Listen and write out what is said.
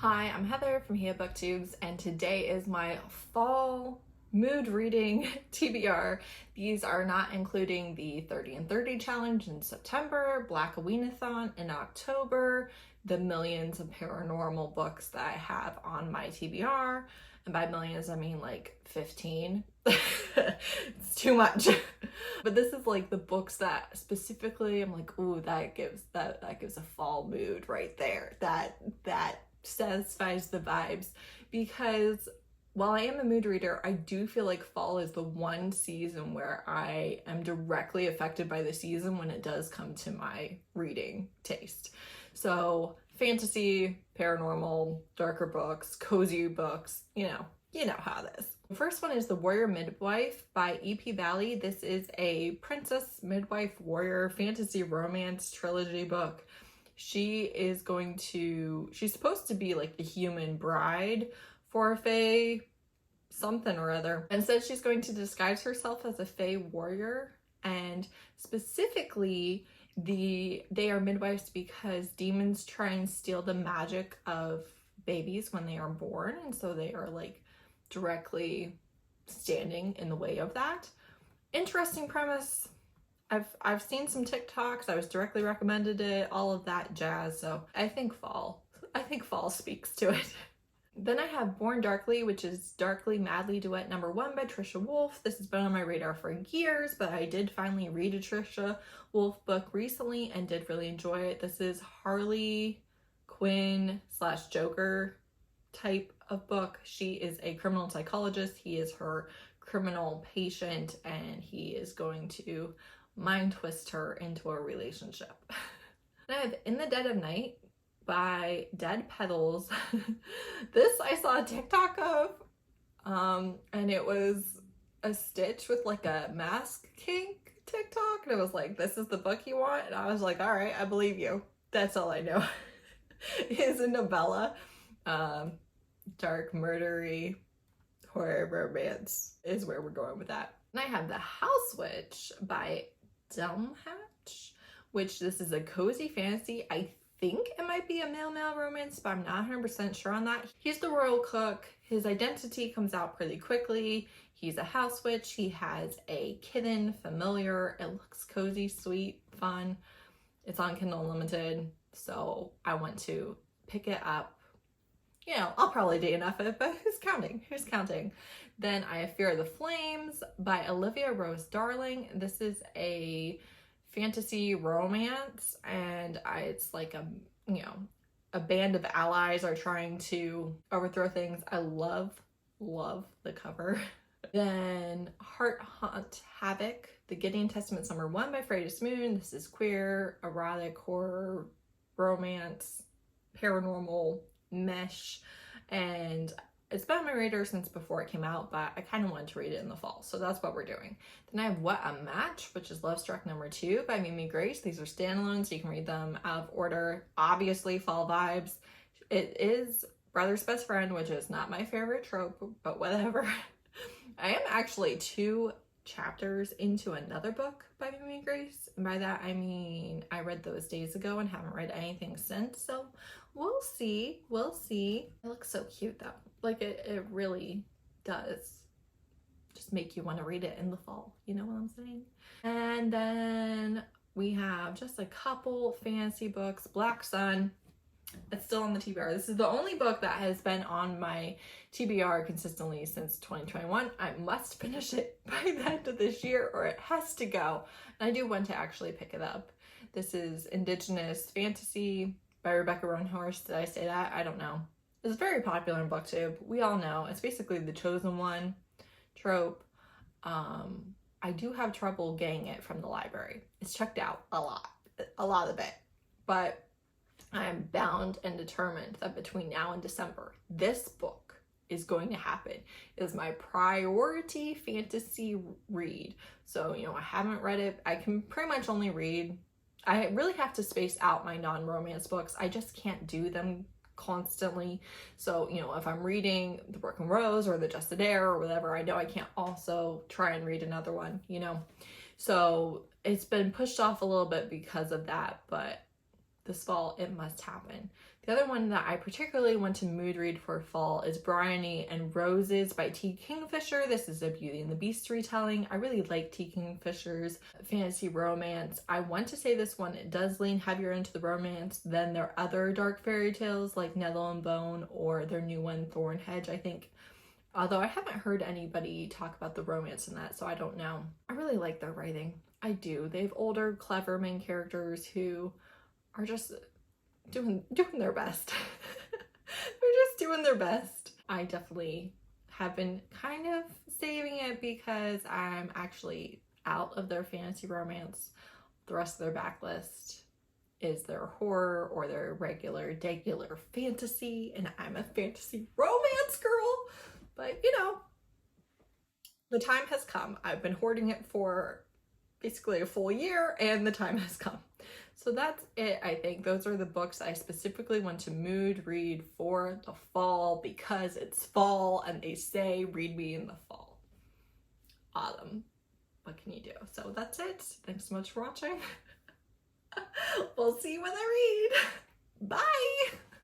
Hi, I'm Heather from Here Booktubes, and today is my fall mood reading TBR. These are not including the 30 and 30 challenge in September, Black Aweenathon in October, the millions of paranormal books that I have on my TBR. And by millions, I mean like 15. It's too much. But this is like the books that specifically I'm like, ooh, that gives a fall mood right there. That satisfies the vibes, because while I am a mood reader, I do feel like fall is the one season where I am directly affected by the season when it does come to my reading taste. So fantasy, paranormal, darker books, cozy books, you know how it is. The first one is The Warrior Midwife by E.P. Bali. This is a princess, midwife, warrior, fantasy romance trilogy book. She's supposed to be like a human bride for a fae something or other. Instead, she's going to disguise herself as a fae warrior, and specifically they are midwives because demons try and steal the magic of babies when they are born, and so they are like directly standing in the way of that. Interesting premise. I've seen some TikToks, I was directly recommended it, all of that jazz, so I think fall speaks to it. Then I have Born Darkly, which is Darkly Madly Duet #1 by Trisha Wolfe. This has been on my radar for years, but I did finally read a Trisha Wolfe book recently and did really enjoy it. This is Harley Quinn / Joker type of book. She is a criminal psychologist. He is her criminal patient, and he is going to mind twist her into a relationship. And I have In the Dead of Night by Dead Petals. This I saw a TikTok of, and it was a Stitch with like a mask kink TikTok, and it was like, this is the book you want? And I was like, all right, I believe you. That's all I know. It's a novella, dark, murdery, horror romance is where we're going with that. And I have The House Witch by Delemhach, which this is a cozy fantasy. I think it might be a male-male romance, but I'm not 100% sure on that. He's the royal cook. His identity comes out pretty quickly. He's a house witch. He has a kitten familiar. It looks cozy, sweet, fun. It's on Kindle Unlimited, so I want to pick it up. You know, I'll probably DNF it, but who's counting? Who's counting? Then I have Fear of the Flames by Olivia Rose Darling. This is a fantasy romance, and it's like a band of allies are trying to overthrow things. I love the cover. Then Heart Haunt Havoc, the Gideon Testament #1 by Freydis Moon. This is queer, erotic, horror, romance, paranormal mesh, and it's been on my radar since before it came out, but I kind of wanted to read it in the fall, so that's what we're doing. Then I have What a Match, which is Lovestruck #2 by Mimi Grace. These are standalones, so you can read them out of order. Obviously fall vibes. It is Brother's Best Friend, which is not my favorite trope, but whatever. I am actually 2 chapters into another book by Mimi Grace, and by that I mean I read those days ago and haven't read anything since, so we'll see. It looks so cute though. Like it really does just make you want to read it in the fall, you know what I'm saying? And then we have just a couple fantasy books. Black Sun, it's still on the TBR. This is the only book that has been on my TBR consistently since 2021. I must finish it by the end of this year or it has to go. And I do want to actually pick it up. This is Indigenous Fantasy by Rebecca Roanhorse. Did I say that? I don't know. It's very popular in booktube. We all know. It's basically the chosen one trope. I do have trouble getting it from the library. It's checked out a lot of it. But I am bound and determined that between now and December, this book is going to happen. It is my priority fantasy read. So, you know, I haven't read it. I can pretty much only read. I really have to space out my non-romance books. I just can't do them constantly. So, you know, if I'm reading The Broken Rose or The Just Adair or whatever, I know I can't also try and read another one, you know. So it's been pushed off a little bit because of that, but this fall it must happen. The other one that I particularly want to mood read for fall is Bryony and Roses by T. Kingfisher. This is a Beauty and the Beast retelling. I really like T. Kingfisher's fantasy romance. I want to say this one, it does lean heavier into the romance than their other dark fairy tales like Nettle and Bone or their new one, Thornhedge, I think. Although I haven't heard anybody talk about the romance in that, so I don't know. I really like their writing. I do. They have older, clever main characters who are just doing their best. They're just doing their best. I definitely have been kind of saving it because I'm actually out of their fantasy romance. The rest of their backlist is their horror or their regular fantasy, and I'm a fantasy romance girl. But you know, the time has come. I've been hoarding it for basically a full year, and the time has come. So that's it, I think. Those are the books I specifically want to mood read for the fall because it's fall and they say read me in the fall. Autumn. What can you do? So that's it. Thanks so much for watching. We'll see you when I read. Bye!